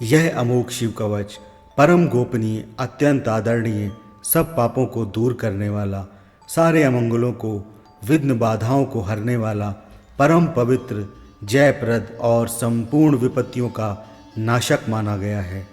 यह अमोघ शिव कवच परम गोपनीय, अत्यंत आदरणीय, सब पापों को दूर करने वाला, सारे अमंगलों को, विघ्न बाधाओं को हरने वाला, परम पवित्र, जयप्रद और संपूर्ण विपत्तियों का नाशक माना गया है।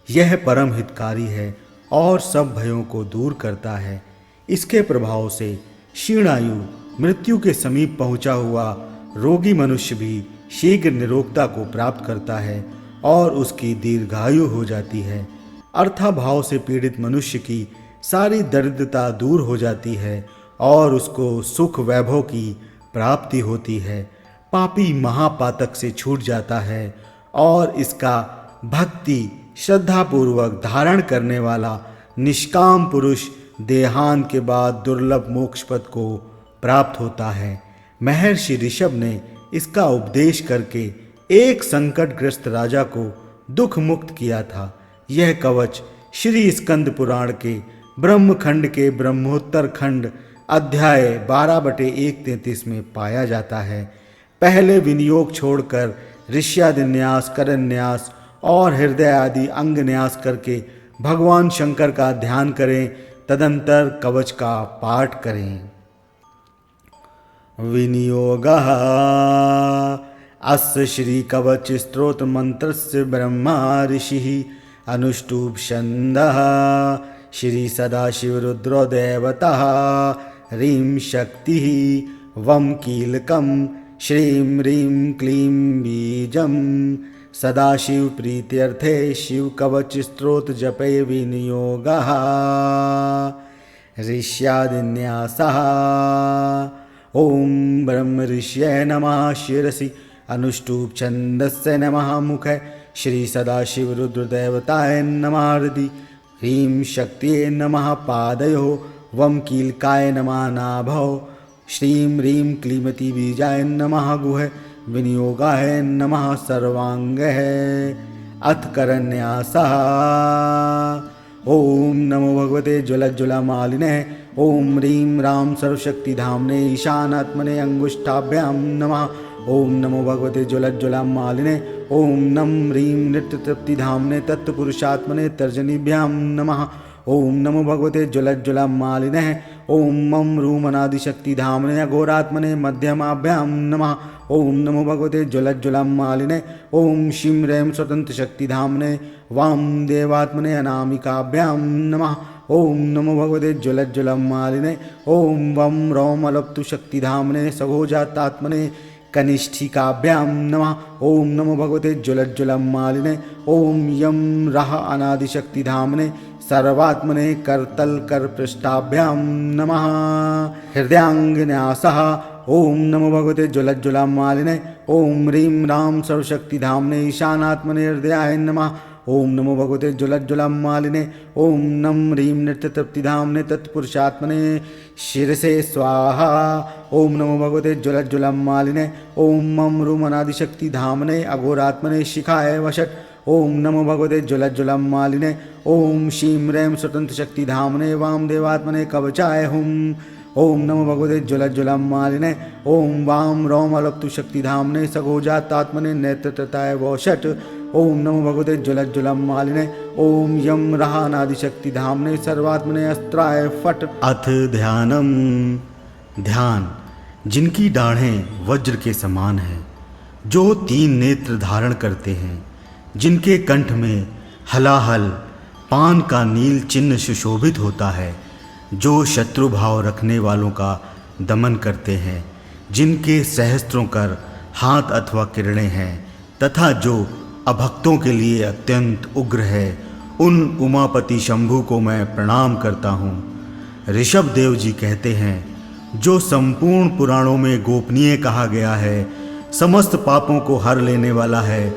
यह परम हितकारी है और सब भयों को दूर करता है। इसके प्रभाव से क्षीणायु, मृत्यु के समीप पहुंचा हुआ रोगी मनुष्य भी शीघ्र निरोगता को प्राप्त करता है और उसकी दीर्घायु हो जाती है। अर्थाभाव से पीड़ित मनुष्य की सारी दरिद्रता दूर हो जाती है और उसको सुख वैभव की प्राप्ति होती है। पापी महापातक से छूट जाता है और इसका भक्ति श्रद्धापूर्वक धारण करने वाला निष्काम पुरुष देहांत के बाद दुर्लभ मोक्ष पद को प्राप्त होता है। महर्षि ऋषभ ने इसका उपदेश करके एक संकटग्रस्त राजा को दुख मुक्त किया था। यह कवच श्री स्कंद पुराण के ब्रह्मखंड के ब्रह्मोत्तर खंड अध्याय 12/133 में पाया जाता है। पहले विनियोग छोड़कर ऋष्यादिन्यास, करन्यास और हृदय आदि अंग न्यास करके भगवान शंकर का ध्यान करें, तदंतर कवच का पाठ करें। विनियोगः अस्य श्री कवच स्तोत्र मंत्रस्य ब्रह्मा ऋषिः अनुष्टुभ छन्दः श्री सदाशिव रुद्रो देवतः ह्रीं शक्तिः वं कीलकं श्रीं ह्रीं क्लीं बीजं सदाशिव प्रीत्यर्थे शिव कवच स्तोत्र जपे विनियोगः ऋष्यादिन्यासः। ओम ब्रह्म ऋष्यै नमः शिरसि अनुष्टुप छन्दस्य नमः मुखे श्री सदाशिव रुद्रदेवताय नमः हृदि ह्रीं शक्तिये नमः पादयो वं कीलकाय नमः नाभौ श्रीं ह्रीं क्लीमति बीजाय नमः गुहे विनियोगाय नमः सर्वांगः। अथ करन्यासः। ओम नमो भगवते ज्वलज्वलमालिने ओम ह्रीं राम सर्वशक्तिधाम्ने ईशानात्मने अंगुष्ठाभ्यां नमः। ओम नमो भगवते ज्वलज्वलमालिने ओम नम ह्रीं नृत्यतृप्तिधाम्ने तत्पुरुषात्मने तर्जनीभ्यां नमः। ओम नमो भगवते ज्वलज्वलमालिने ओम मम रूमनादिशक्तिधाम्ने अघोरात्मने मध्यमाभ्यां नमः। ओम नमो भगवते ज्वलज्वलमालिने ओम शिं ह्रीं स्वतन्त्रशक्तिधाम्ने वामदेवात्मने अनामिकाभ्यां नमः। ओम नमो भगवते ज्वलज्वलमालिने ओम वं रौम अलप्तु शक्तिधाम्ने सघोजातात्मने कनिष्ठिकाभ्यां नमः। ओम नमो भगवते ज्वलज्वलमालिने ओम यं रः अनादिशक्तिधाम्ने सर्वात्मने करतलकरपृष्ठाभ्यां नमः। हृदयाङ्गन्यासः। ओम नमो भगवते ज्वलज्वलमालिने ओम ह्रीं राम सर्वशक्तिधाम्ने ईशानात्मने हृदयाय नमः। ओम नमो भगवते ज्वलज्वलमालिने ओम नम ह्रीं नृत्यतृप्तिधाम्ने तत्पुरुषात्मने शिरसे स्वाहा। ओम नमो भगवते ज्वलज्वलमालिने ओम मम रूमनादिशक्तिधाम्ने अघोरात्मने शिखाय वषट्। ओम नमो भगवते ज्वलज्वलमालिने ओम शिं ह्रीं स्वतन्त्रशक्तिधाम्ने वामदेवात्मने कवचाय हुं। ओम नमो भगवते ज्वलज्वलमालिने ओम वाम रौम अलप्तु शक्तिधाम्ने सघोजातात्मने नेत्रतताय वषट्। ओम नमो भगवते ज्वलज्वलमालिने ओम यं रः अनादिशक्तिधाम्ने सर्वात्मने अस्त्राय फट्। अथ ध्यानम। ध्यान जिनकी दाढ़ें वज्र के समान हैं, जो 3 नेत्र धारण करते हैं, जिनके कंठ में हलाहल पान का नील चिन्ह सुशोभित होता है, जो शत्रु भाव रखने वालों का दमन करते हैं, जिनके सहस्त्रों कर हाथ अथवा किरणें हैं, तथा जो अभक्तों के लिए अत्यंत उग्र है, उन उमापति शंभु को मैं प्रणाम करता हूँ। ऋषभ देव जी कहते हैं, जो संपूर्ण पुराणों में गोपनीय कहा गया है, समस्त पापों को हर लेने वाला है,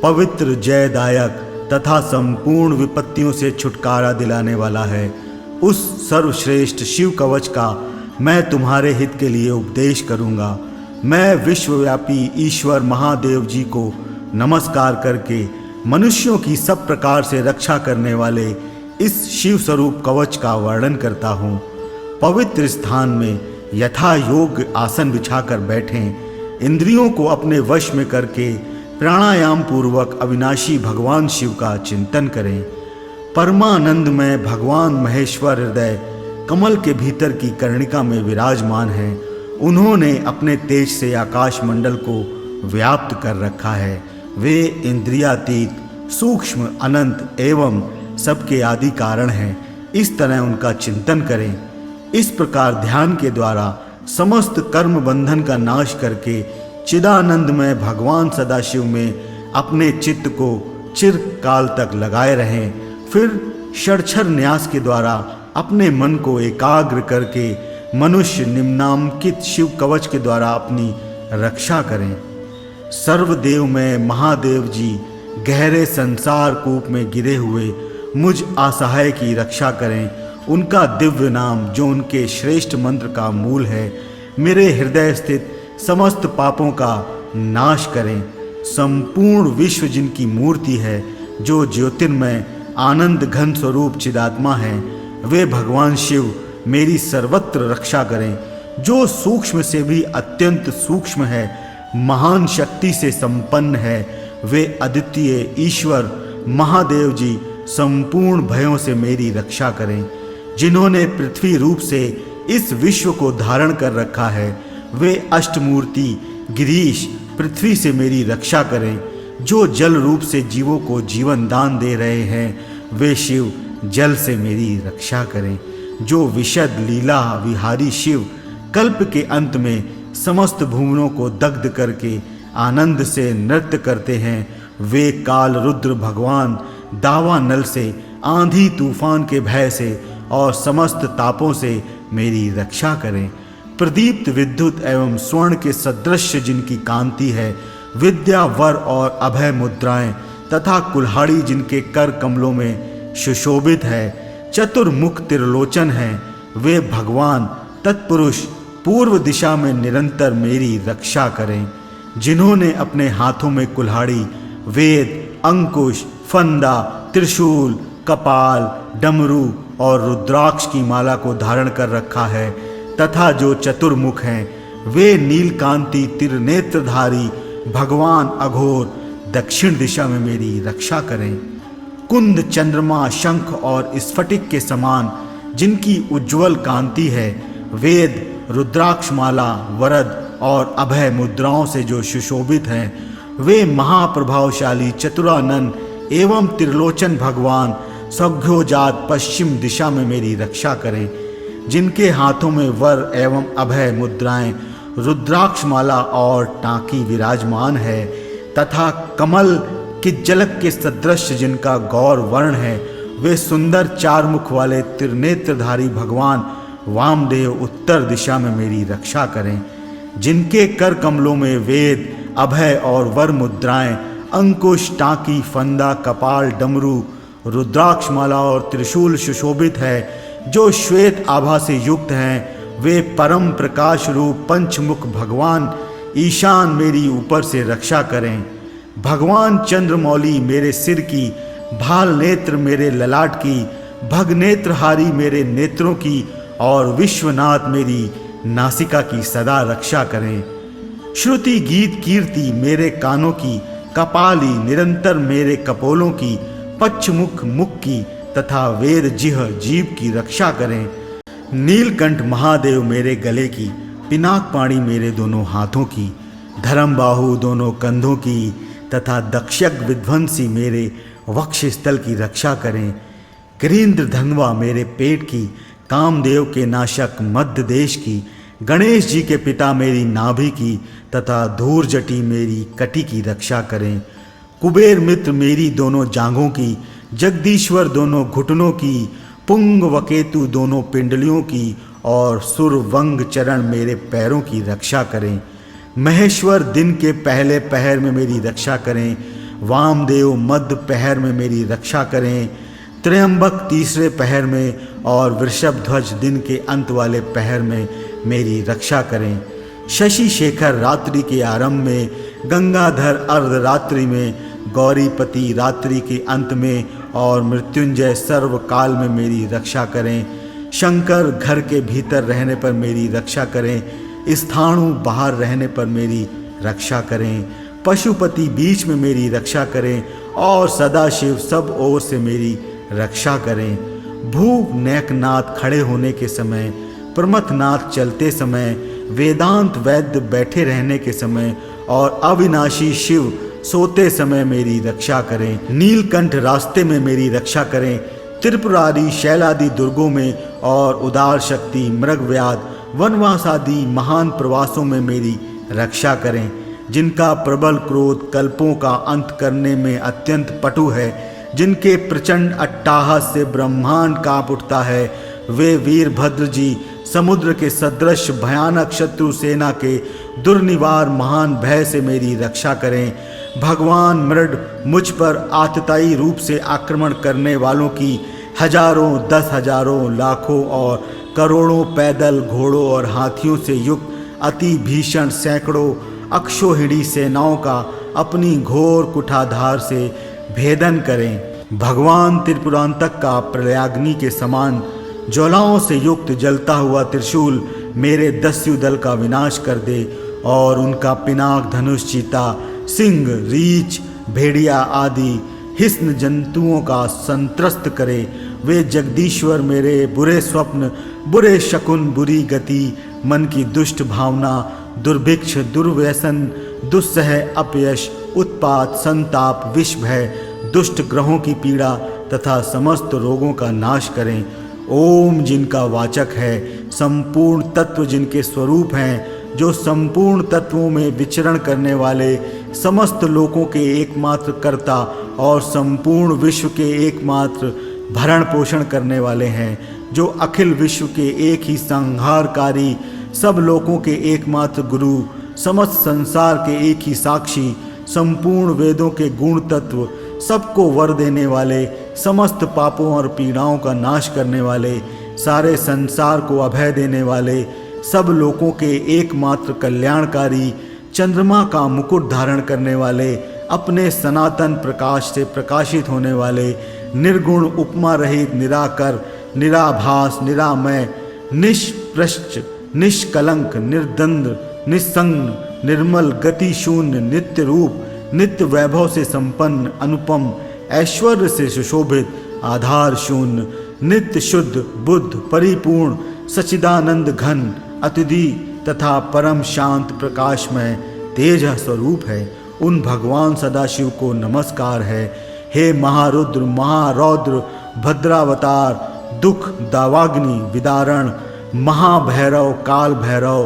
पवित्र जयदायक तथा संपूर्ण विपत्तियों से छुटकारा दिलाने वाला है, उस सर्वश्रेष्ठ शिव कवच का मैं तुम्हारे हित के लिए उपदेश करूँगा। मैं विश्वव्यापी ईश्वर महादेव जी को नमस्कार करके मनुष्यों की सब प्रकार से रक्षा करने वाले इस शिव स्वरूप कवच का वर्णन करता हूँ। पवित्र स्थान में यथा योग्य आसन बिछाकर बैठें, इंद्रियों को अपने वश में करके प्राणायाम पूर्वक अविनाशी भगवान शिव का चिंतन करें। परमानंद में भगवान महेश्वर हृदय कमल के भीतर की कर्णिका में विराजमान हैं। उन्होंने अपने तेज से आकाश मंडल को व्याप्त कर रखा है। वे इंद्रियातीत, सूक्ष्म, अनंत एवं सबके आदि कारण हैं। इस तरह उनका चिंतन करें। इस प्रकार ध्यान के द्वारा समस्त कर्म बंधन का नाश करके चिदानंदमय भगवान सदाशिव में अपने चित्त को चिरकाल तक लगाए रहें। फिर षडक्षर न्यास के द्वारा अपने मन को एकाग्र करके मनुष्य निम्नांकित शिव कवच के द्वारा अपनी रक्षा करें। सर्वदेव में महादेव जी गहरे संसार कूप में गिरे हुए मुझ असहाय की रक्षा करें। उनका दिव्य नाम जो उनके श्रेष्ठ मंत्र का मूल है, मेरे हृदय स्थित समस्त पापों का नाश करें। संपूर्ण विश्व जिनकी मूर्ति है, जो ज्योतिर्मय आनंद घन स्वरूप चिदात्मा है, वे भगवान शिव मेरी सर्वत्र रक्षा करें। जो सूक्ष्म से भी अत्यंत सूक्ष्म है, महान शक्ति से संपन्न है, वे अद्वितीय ईश्वर महादेव जी संपूर्ण भयों से मेरी रक्षा करें। जिन्होंने पृथ्वी रूप से इस विश्व को धारण कर रखा है, वे अष्टमूर्ति गिरीश पृथ्वी से मेरी रक्षा करें। जो जल रूप से जीवों को जीवन दान दे रहे हैं, वे शिव जल से मेरी रक्षा करें। जो विशद लीला विहारी शिव कल्प के अंत में समस्त भुवनों को दग्ध करके आनंद से नृत्य करते हैं, वे काल रुद्र भगवान दावानल से, आंधी तूफान के भय से और समस्त तापों से मेरी रक्षा करें। प्रदीप्त विद्युत एवं स्वर्ण के सदृश जिनकी कांति है, विद्या वर और अभय मुद्राएं तथा कुल्हाड़ी जिनके कर कमलों में सुशोभित है, चतुर्मुख त्रिलोचन हैं, वे भगवान तत्पुरुष पूर्व दिशा में निरंतर मेरी रक्षा करें। जिन्होंने अपने हाथों में कुल्हाड़ी, वेद, अंकुश, फंदा, त्रिशूल, कपाल, डमरू और रुद्राक्ष की माला को धारण कर रखा है तथा जो चतुर्मुख हैं, वे नीलकांति त्रिनेत्रधारी भगवान अघोर दक्षिण दिशा में मेरी रक्षा करें। कुंद, चंद्रमा, शंख और स्फटिक के समान जिनकी उज्ज्वल कांति है, वेद, रुद्राक्षमाला, वरद और अभय मुद्राओं से जो सुशोभित हैं, वे महाप्रभावशाली चतुरानन एवं त्रिलोचन भगवान सघ्योजात पश्चिम दिशा में मेरी रक्षा करें। जिनके हाथों में वर एवं अभय मुद्राएं, रुद्राक्षमाला और टांकी विराजमान है तथा कमल की झलक के सदृश जिनका गौर वर्ण है, वे सुंदर चार मुख वाले त्रिनेत्रधारी भगवान वामदेव उत्तर दिशा में मेरी रक्षा करें। जिनके कर कमलों में वेद, अभय और वर मुद्राएं, अंकुश, टांकी, फंदा, कपाल, डमरू, रुद्राक्षमाला और त्रिशूल सुशोभित है, जो श्वेत आभा से युक्त हैं, वे परम प्रकाश रूप पंचमुख भगवान ईशान मेरी ऊपर से रक्षा करें। भगवान चंद्रमौली मेरे सिर की, भाल नेत्र मेरे ललाट की, भगनेत्रहारी मेरे नेत्रों की और विश्वनाथ मेरी नासिका की सदा रक्षा करें। श्रुति गीत कीर्ति मेरे कानों की, कपाली निरंतर मेरे कपोलों की, पच्छमुख मुख की तथा वेद जिह जीव की रक्षा करें। नीलकंठ महादेव मेरे गले की, पिनाक पाणी मेरे दोनों हाथों की, धर्म बाहु दोनों कंधों की तथा दक्षयज्ञ विध्वंसी मेरे वक्ष स्थल की रक्षा करें। गिरीन्द्र धनवा मेरे पेट की, कामदेव के नाशक मध्य देश की, गणेश जी के पिता मेरी नाभि की तथा धूर्जटी मेरी कटी की रक्षा करें। कुबेर मित्र मेरी दोनों जांघों की, जगदीश्वर दोनों घुटनों की, पुंग वकेतु दोनों पिंडलियों की और सुरवंग चरण मेरे पैरों की रक्षा करें। महेश्वर दिन के पहले पहर में मेरी रक्षा करें। वामदेव मध्य पहर में मेरी रक्षा करें। त्र्यंबक तीसरे पहर में और वृषभ ध्वज दिन के अंत वाले पहर में मेरी रक्षा करें। शशि शेखर रात्रि के आरंभ में, गंगाधर अर्धरात्रि में, गौरीपति रात्रि के अंत में और मृत्युंजय सर्वकाल में मेरी रक्षा करें। शंकर घर के भीतर रहने पर मेरी रक्षा करें। स्थाणु बाहर रहने पर मेरी रक्षा करें। पशुपति बीच में मेरी रक्षा करें और सदाशिव सब ओर से मेरी रक्षा करें। भूनैकनाथ खड़े होने के समय, प्रमथनाथ चलते समय, वेदांत वैद्य बैठे रहने के समय और अविनाशी शिव सोते समय मेरी रक्षा करें। नीलकंठ रास्ते में मेरी रक्षा करें। त्रिपुरारी शैलादि दुर्गों में और उदार शक्ति मृगव्याध वनवास आदि महान प्रवासों में मेरी रक्षा करें। जिनका प्रबल क्रोध कल्पों का अंत करने में अत्यंत पटु है, जिनके प्रचंड अट्टाहस से ब्रह्मांड कांप उठता है, वे वीरभद्र जी समुद्र के सदृश भयानक शत्रु सेना के दुर्निवार महान भय से मेरी रक्षा करें। भगवान मृड मुझ पर आतताई रूप से आक्रमण करने वालों की हजारों, 10,000, लाखों और करोड़ों पैदल, घोड़ों और हाथियों से युक्त अति भीषण सैकड़ों अक्षोहिणी सेनाओं का अपनी घोर कुठाधार से भेदन करें। भगवान त्रिपुरांतक का प्रलयाग्नि के समान ज्वालाओं से युक्त जलता हुआ त्रिशूल मेरे दस्यु दल का विनाश कर दे और उनका पिनाक, धनुष, चीता, सिंह, रीछ, भेड़िया आदि हिस्न जंतुओं का संत्रस्त करे। वे जगदीश्वर मेरे बुरे स्वप्न, बुरे शकुन, बुरी गति, मन की दुष्ट भावना, दुर्भिक्ष, दुर्व्यसन, दुस्सह अपयश, उत्पात, संताप, विष भय, दुष्ट ग्रहों की पीड़ा तथा समस्त रोगों का नाश करें। ओम जिनका वाचक है, संपूर्ण तत्व जिनके स्वरूप हैं, जो संपूर्ण तत्वों में विचरण करने वाले, समस्त लोकों के एकमात्र कर्ता और संपूर्ण विश्व के एकमात्र भरण पोषण करने वाले हैं, जो अखिल विश्व के एक ही संहारकारी, सब लोकों के एकमात्र गुरु, समस्त संसार के एक ही साक्षी, संपूर्ण वेदों के गुण तत्व, सबको वर देने वाले, समस्त पापों और पीड़ाओं का नाश करने वाले, सारे संसार को अभय देने वाले, सब लोगों के एकमात्र कल्याणकारी, चंद्रमा का मुकुट धारण करने वाले, अपने सनातन प्रकाश से प्रकाशित होने वाले, निर्गुण, उपमा रहित, निराकर, निराभास, निरामय, निष्प्रश्च, निष्कलंक, निर्द्वंद्व, निस्संग, निर्मल, गति शून्य, नित्य रूप, नित्य वैभव से संपन्न, अनुपम, ऐश्वर्य से सुशोभित, आधार शून्य, नित्य शुद्ध, बुद्ध, परिपूर्ण, सच्चिदानंद घन, अतिथि तथा परम शांत प्रकाशमय तेज स्वरूप है। उन भगवान सदाशिव को नमस्कार है। हे महारुद्र, महारौद्र, भद्रावतार, दुख दावाग्नि विदारण, महाभैरव, काल भैरव,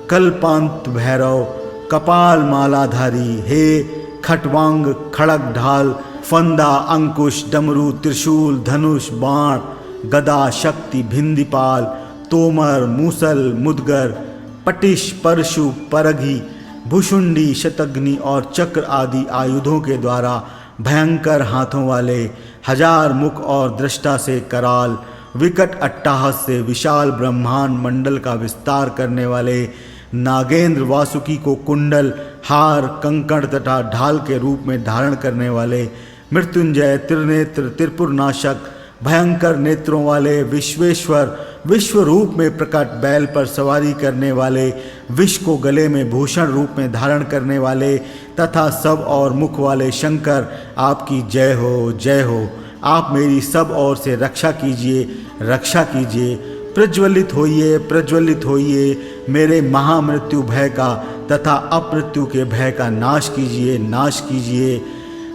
कल्पांत भैरव, कपाल मालाधारी, हे खटवांग, खड़ग ढाल, फंदा, अंकुश, डमरू, त्रिशूल, धनुष, बाण, गदा, शक्ति, भिंदीपाल, तोमर, मूसल, मुदगर, पटिश, परशु, परघी, भुषुंडी, शतग्नि और चक्र आदि आयुधों के द्वारा भयंकर हाथों वाले, हजार मुख और दृष्टा से कराल, विकट अट्टाहस से विशाल ब्रह्मांड मंडल का विस्तार करने वाले, नागेंद्र वासुकी को कुंडल, हार, कंकड़ तथा ढाल के रूप में धारण करने वाले, मृत्युंजय, त्रिनेत्र, त्रिपुरनाशक, भयंकर नेत्रों वाले, विश्वेश्वर, विश्व रूप में प्रकट, बैल पर सवारी करने वाले, विष को गले में भूषण रूप में धारण करने वाले तथा सब और मुख वाले शंकर, आपकी जय हो, जय हो। आप मेरी सब ओर से रक्षा कीजिए, रक्षा कीजिए। प्रज्वलित होइए, प्रज्वलित होइए। मेरे महामृत्यु भय का तथा अपमृत्यु के भय का नाश कीजिए, नाश कीजिए।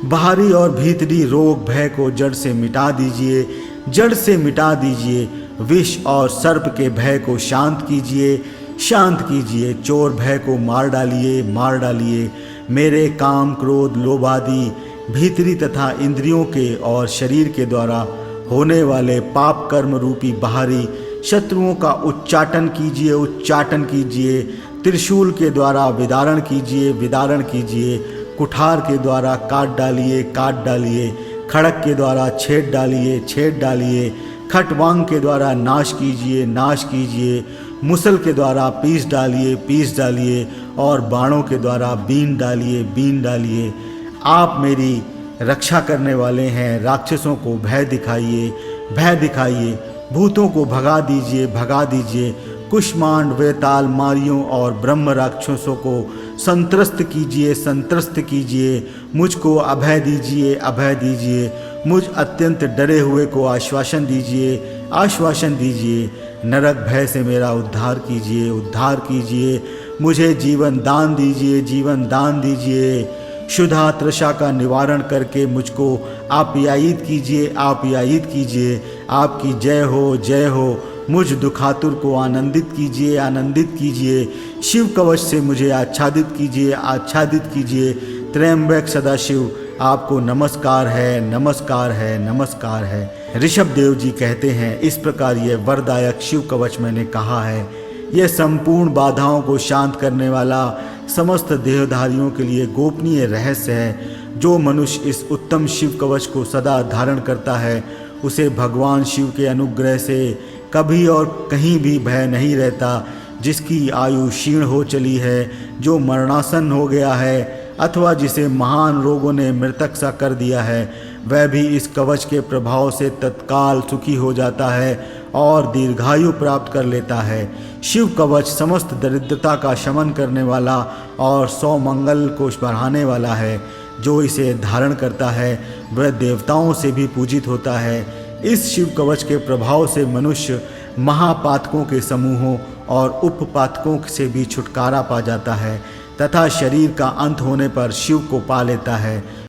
बाहरी और भीतरी रोग भय को जड़ से मिटा दीजिए, जड़ से मिटा दीजिए। विष और सर्प के भय को शांत कीजिए, शांत कीजिए। चोर भय को मार डालिए, मार डालिए। मेरे काम, क्रोध, लोभ आदि भीतरी तथा इंद्रियों के और शरीर के द्वारा होने वाले पाप कर्म रूपी बाहरी शत्रुओं का उच्चाटन कीजिए, उच्चाटन कीजिए। त्रिशूल के द्वारा विदारण कीजिए, विदारण कीजिए। कुठार के द्वारा काट डालिए, काट डालिए। खड़क के द्वारा छेद डालिए, छेद डालिए। खटवांग के द्वारा नाश कीजिए, नाश कीजिए। मुसल के द्वारा पीस डालिए, पीस डालिए। और बाणों के द्वारा बीन डालिए, बीन डालिए। आप मेरी रक्षा करने वाले हैं। राक्षसों को भय दिखाइए, भय दिखाइए। भूतों को भगा दीजिए, भगा दीजिए। कुष्मांड, वेताल, मारियों और ब्रह्म राक्षसों को संत्रस्त कीजिए, संत्रस्त कीजिए, मुझको अभय दीजिए, अभय दीजिए, मुझ अत्यंत डरे हुए को आश्वासन दीजिए, आश्वासन दीजिए। नरक भय से मेरा उद्धार कीजिए, उद्धार कीजिए, मुझे जीवन दान दीजिए, जीवन दान दीजिए। क्षुधा तृषा का निवारण करके मुझको आप्यायित कीजिए, आप्यायित कीजिए। आपकी जय हो, जय हो। मुझ दुखातुर को आनंदित कीजिए, आनंदित कीजिए। शिव कवच से मुझे आच्छादित कीजिए, आच्छादित कीजिए। त्रयंबक सदाशिव आपको नमस्कार है, नमस्कार है, नमस्कार है। ऋषभ देव जी कहते हैं, इस प्रकार यह वरदायक शिव कवच मैंने कहा है। यह संपूर्ण बाधाओं को शांत करने वाला समस्त देहधारियों के लिए गोपनीय रहस्य है। जो मनुष्य इस उत्तम शिव कवच को सदा धारण करता है, उसे भगवान शिव के अनुग्रह से कभी और कहीं भी भय नहीं रहता। जिसकी आयु क्षीण हो चली है, जो मरणासन हो गया है, अथवा जिसे महान रोगों ने मृतक सा कर दिया है, वह भी इस कवच के प्रभाव से तत्काल सुखी हो जाता है और दीर्घायु प्राप्त कर लेता है। शिव कवच समस्त दरिद्रता का शमन करने वाला और सौमंगल को बढ़ाने वाला है। जो इसे धारण करता है वह देवताओं से भी पूजित होता है। इस शिव कवच के प्रभाव से मनुष्य महापातकों के समूहों और उपपातकों से भी छुटकारा पा जाता है तथा शरीर का अंत होने पर शिव को पा लेता है।